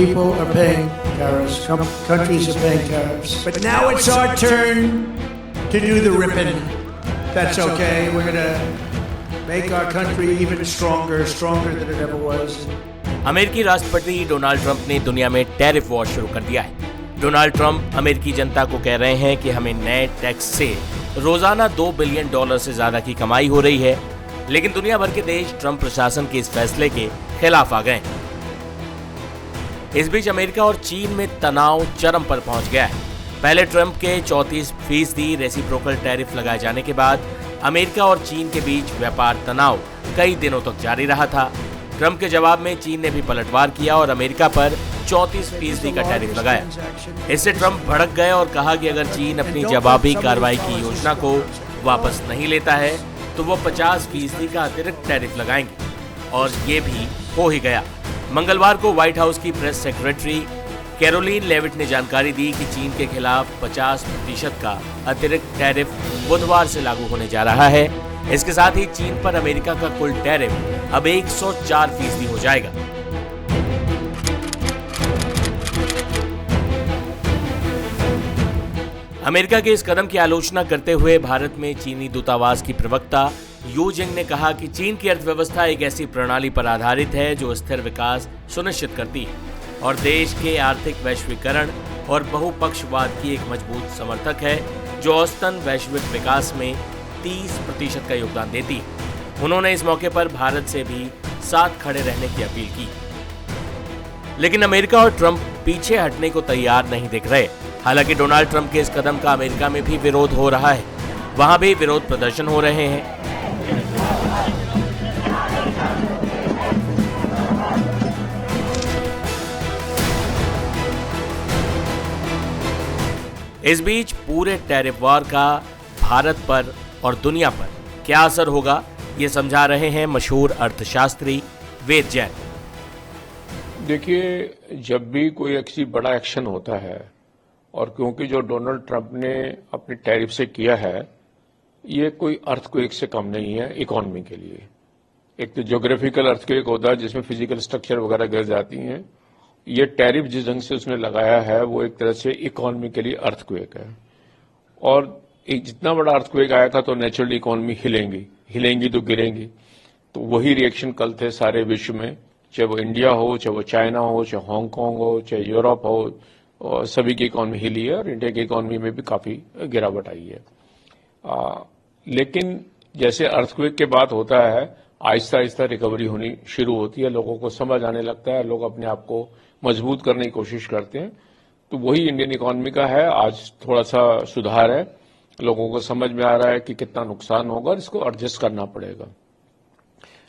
people are paying tariffs. Countries are paying tariffs. But now it's our turn to do the ripping. That's okay. We're going to make our country even stronger than it ever was. अमेरिकी राष्ट्रपति Donald Trump ने दुनिया में tariff war शुरू कर दिया है। Donald Trump अमेरिकी जनता को कह रहे हैं कि हमें नए टैक्स से रोजाना $2 बिलियन से ज्यादा की कमाई हो रही है, लेकिन दुनिया भर के देश ट्रंप प्रशासन के इस फैसले के खिलाफ आ गए। इस बीच अमेरिका और चीन में तनाव चरम पर पहुंच गया है। पहले ट्रंप के 34% रेसिप्रोकल टैरिफ लगाए जाने के बाद अमेरिका और चीन के बीच व्यापार तनाव कई दिनों तक जारी रहा था। ट्रंप के जवाब में चीन ने भी पलटवार किया और अमेरिका पर 34% का टैरिफ लगाया। इससे ट्रंप भड़क गए और कहा कि अगर चीन अपनी जवाबी कार्रवाई की योजना को वापस नहीं लेता है तो वो 50% का अतिरिक्त टैरिफ लगाएंगे, और ये भी हो ही गया। मंगलवार को व्हाइट हाउस की प्रेस सेक्रेटरी कैरोलिन लेविट ने जानकारी दी कि चीन के खिलाफ 50% का अतिरिक्त टैरिफ बुधवार से लागू होने जा रहा है। इसके साथ ही चीन पर अमेरिका का कुल टैरिफ अब 104% हो जाएगा। अमेरिका के इस कदम की आलोचना करते हुए भारत में चीनी दूतावास की प्रवक्ता यू जिंग ने कहा कि चीन की अर्थव्यवस्था एक ऐसी प्रणाली पर आधारित है जो स्थिर विकास सुनिश्चित करती है और देश के आर्थिक वैश्वीकरण और बहुपक्षवाद की एक मजबूत समर्थक है, जो औसतन वैश्विक विकास में 30% का योगदान देती है। उन्होंने इस मौके पर भारत से भी साथ खड़े रहने की अपील की। लेकिन अमेरिका और ट्रंप पीछे हटने को तैयार नहीं दिख रहे। हालांकि डोनाल्ड ट्रंप के इस कदम का अमेरिका में भी विरोध हो रहा है। वहां भी विरोध प्रदर्शन हो रहे हैं। इस बीच पूरे टैरिफ वॉर का भारत पर और दुनिया पर क्या असर होगा, ये समझा रहे हैं मशहूर अर्थशास्त्री वेद जैन। देखिए, जब भी कोई ऐसी बड़ा एक्शन होता है, और क्योंकि जो डोनाल्ड ट्रंप ने अपने टैरिफ से किया है, ये कोई अर्थक्वेक से कम नहीं है इकोनॉमी के लिए। एक तो ज्योग्राफिकल अर्थक्वेक होता है जिसमें फिजिकल स्ट्रक्चर वगैरह गिर जाती हैं। ये टैरिफ जिस ढंग से उसने लगाया है वो एक तरह से इकोनॉमी के लिए अर्थक्वेक है। और एक जितना बड़ा अर्थक्वेक आया था तो नेचुरली इकोनॉमी हिलेंगी तो गिरेंगी। तो वही रिएक्शन कल थे सारे विश्व में, चाहे वो इंडिया हो, चाहे वो चाइना हो, चाहे हांगकांग हो, चाहे यूरोप हो, और सभी की इकोनॉमी हिली है और इंडिया की इकोनॉमी में भी काफी गिरावट आई है। लेकिन जैसे अर्थक्वेक के बाद होता है, आहिस्ता आहिस्ता रिकवरी होनी शुरू होती है, लोगों को समझ आने लगता है, लोग अपने आप को मजबूत करने की कोशिश करते हैं। तो वही इंडियन इकोनॉमी का है। आज थोड़ा सा सुधार है, लोगों को समझ में आ रहा है कि कितना नुकसान होगा और इसको एडजस्ट करना पड़ेगा।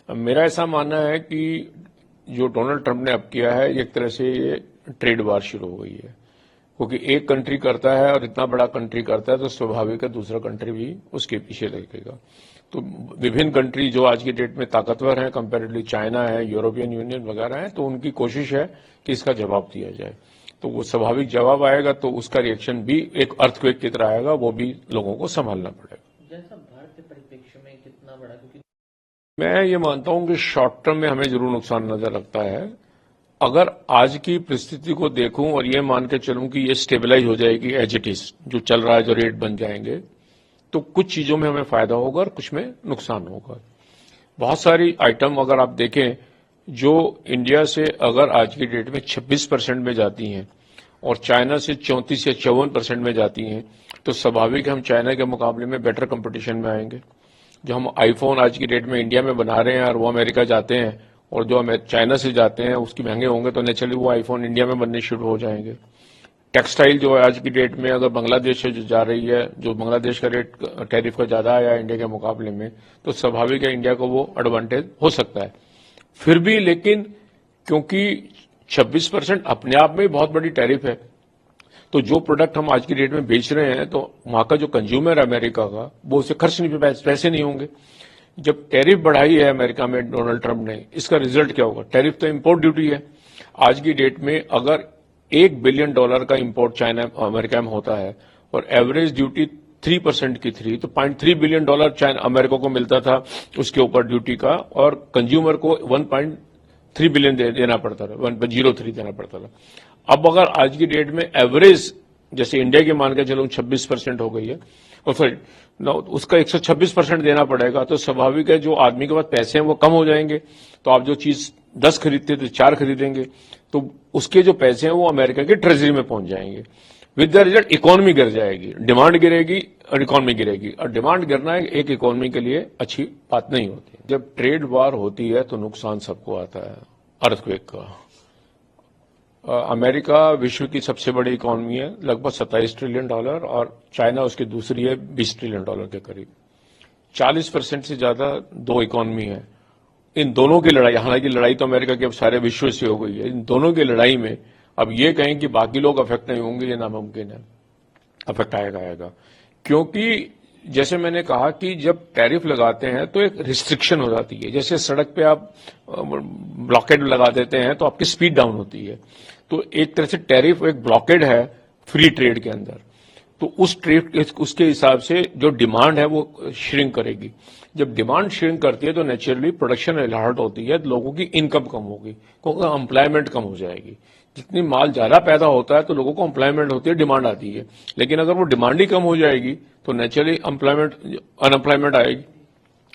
मेरा ऐसा मानना है कि जो डोनाल्ड ट्रंप ने अब किया है, एक तरह से ये ट्रेड वार शुरू हो गई है, क्योंकि एक कंट्री करता है और इतना बड़ा कंट्री करता है तो स्वाभाविक है दूसरा कंट्री भी उसके पीछे लगेगा। तो विभिन्न कंट्री जो आज की डेट में ताकतवर हैं, कंपैरेटिवली चाइना है, यूरोपियन यूनियन वगैरह है, तो उनकी कोशिश है कि इसका जवाब दिया जाए। तो वो स्वाभाविक जवाब आएगा तो उसका रिएक्शन भी एक अर्थक्वेक की तरह आएगा, वो भी लोगों को संभालना पड़ेगा। जैसा भारत के परिप्रेक्ष्य में कितना बड़ा, क्योंकि मैं ये मानता हूं कि शॉर्ट टर्म में हमें जरूर नुकसान नजर लगता है। अगर आज की परिस्थिति को देखूं और ये मान के चलूं कि ये स्टेबलाइज हो जाएगी एज इट इज, जो चल रहा है, जो रेट बन जाएंगे, तो कुछ चीजों में हमें फायदा होगा और कुछ में नुकसान होगा। बहुत सारी आइटम अगर आप देखें जो इंडिया से अगर आज की डेट में 26% में जाती हैं और चाइना से 34 या 54% में जाती हैं, तो स्वाभाविक हम चाइना के मुकाबले में बेटर कंपटीशन में आएंगे। जो हम आईफोन आज की डेट में इंडिया में बना रहे हैं और वो अमेरिका जाते हैं, और जो चाइना से जाते हैं उसकी महंगे होंगे, तो नेचुरली वो आईफोन इंडिया में बनने शुरू हो जाएंगे। टेक्सटाइल जो है आज की डेट में अगर बांग्लादेश से जो जा रही है, जो बांग्लादेश का रेट टैरिफ का ज्यादा आया इंडिया के मुकाबले में, तो स्वाभाविक है इंडिया को वो एडवांटेज हो सकता है। फिर भी लेकिन क्योंकि 26% अपने आप में बहुत बड़ी टैरिफ है, तो जो प्रोडक्ट हम आज की डेट में बेच रहे हैं, तो वहां का जो कंज्यूमर है अमेरिका का, वो उसे खर्च नहीं, पैसे नहीं होंगे। जब टैरिफ बढ़ाई है अमेरिका में डोनाल्ड ट्रंप ने, इसका रिजल्ट क्या होगा? टैरिफ तो इंपोर्ट ड्यूटी है। आज की डेट में अगर $1 बिलियन का इंपोर्ट चाइना अमेरिका में होता है और एवरेज ड्यूटी 3% की थी, तो $0.3 बिलियन चाइना अमेरिका को मिलता था उसके ऊपर ड्यूटी का, और कंज्यूमर को 3 बिलियन देना पड़ता था, 1.03 देना पड़ता था। अब अगर आज की डेट में एवरेज जैसे इंडिया की मान के चलो 26% हो गई है, और सॉरी उसका 126% देना पड़ेगा, तो स्वाभाविक है जो आदमी के पास पैसे हैं वो कम हो जाएंगे। तो आप जो चीज 10 खरीदते तो 4 खरीदेंगे, तो उसके जो पैसे हैं वो अमेरिका की ट्रेजरी में पहुंच जाएंगे। विद द रिजल्ट इकोनॉमी गिर जाएगी, डिमांड गिरेगी और इकोनॉमी गिरेगी, और डिमांड गिरना एक इकोनॉमी के लिए अच्छी बात नहीं होती। जब ट्रेड वार होती है तो नुकसान सबको आता है। अर्थक्वेक का अमेरिका विश्व की सबसे बड़ी इकोनॉमी है, लगभग $27 ट्रिलियन, और चाइना उसकी दूसरी है $20 ट्रिलियन के करीब। 40% से ज्यादा दो इकोनॉमी है। इन दोनों की लड़ाई, हालांकि लड़ाई तो अमेरिका के अब सारे विश्व से हो गई है, इन दोनों की लड़ाई में अब ये कहें कि बाकी लोग अफेक्ट नहीं होंगे, ये नामुमकिन है। अफेक्ट आएगा, क्योंकि जैसे मैंने कहा कि जब टैरिफ लगाते हैं तो एक रिस्ट्रिक्शन हो जाती है। जैसे सड़क पे आप ब्लॉकेड लगा देते हैं तो आपकी स्पीड डाउन होती है, तो एक तरह से टैरिफ एक ब्लॉकेड है फ्री ट्रेड के अंदर। तो उस ट्रेड उसके हिसाब से जो डिमांड है वो श्रिंक करेगी। जब डिमांड श्रिंक करती है तो नेचुरली प्रोडक्शन हर्ट होती है, लोगों की इनकम कम होगी, क्योंकि एम्प्लॉयमेंट कम हो जाएगी। जितनी माल ज्यादा पैदा होता है तो लोगों को एम्प्लॉयमेंट होती है, डिमांड आती है। लेकिन अगर वो डिमांड ही कम हो जाएगी तो नेचुरली अनएम्प्लॉयमेंट आएगी।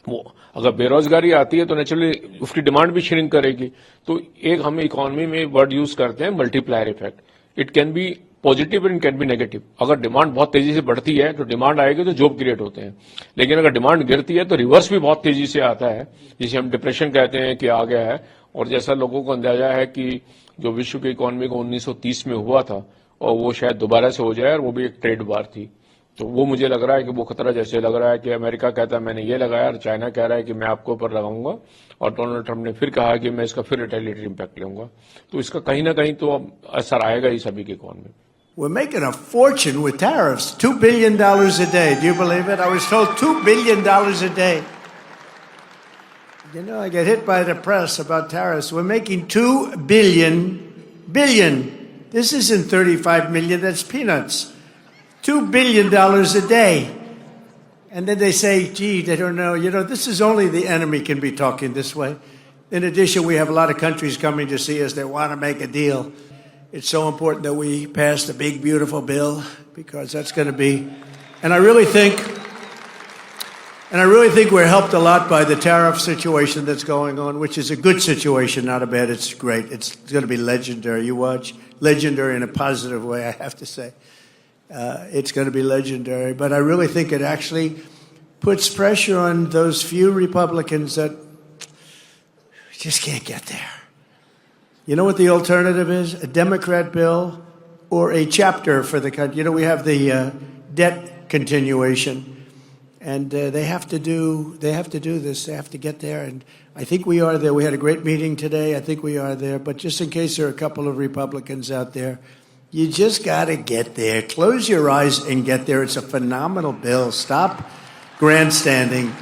वो अगर बेरोजगारी आती है तो नेचुरली उसकी डिमांड भी श्रिंक करेगी। तो एक हम इकोनॉमी में वर्ड यूज करते हैं multiplier effect. It can be positive and can be negative. अगर डिमांड बहुत तेजी से बढ़ती है तो डिमांड आएगी तो जॉब क्रिएट होते हैं, लेकिन अगर डिमांड गिरती है तो रिवर्स भी बहुत तेजी से आता है, जिसे हम डिप्रेशन कहते हैं कि आ गया है। और जैसा लोगों को अंदाजा है कि जो विश्व की इकोनॉमी को 1930 में हुआ था और वो शायद दोबारा से हो जाए, और वो भी एक ट्रेड वार थी। तो वो मुझे लग रहा है कि वो खतरा जैसे लग रहा है कि अमेरिका कहता है मैंने ये लगाया और चाइना कह रहा है कि मैं आपके ऊपर लगाऊंगा, और डोनाल्ड ट्रंप ने फिर कहा कि मैं इसका फिर रिटेलिएटरी इंपैक्ट लूंगा। तो इसका कहीं ना कहीं तो असर आएगा ही सभी की economy. We're making a fortune with tariffs. $2 billion a day. Do you believe it? I was told $2 billion a day. You know, I get hit by the press about tariffs. We're making $2 billion. This isn't 35 million. That's peanuts. $2 billion a day. And then they say, gee, they don't know. You know, this is only the enemy can be talking this way. In addition, we have a lot of countries coming to see us that want to make a deal. It's so important that we pass the big, beautiful bill, because that's going to be, and I really think we're helped a lot by the tariff situation that's going on, which is a good situation, not a bad. It's great. It's going to be legendary. You watch, legendary in a positive way, I have to say. It's going to be legendary, but I really think it actually puts pressure on those few Republicans that just can't get there. You know what the alternative is? A Democrat bill or a chapter for the country. You know, we have the debt continuation, and they have to do this. They have to get there, and I think we are there. We had a great meeting today. I think we are there. But just in case there are a couple of Republicans out there, you just got to get there. Close your eyes and get there. It's a phenomenal bill. Stop grandstanding.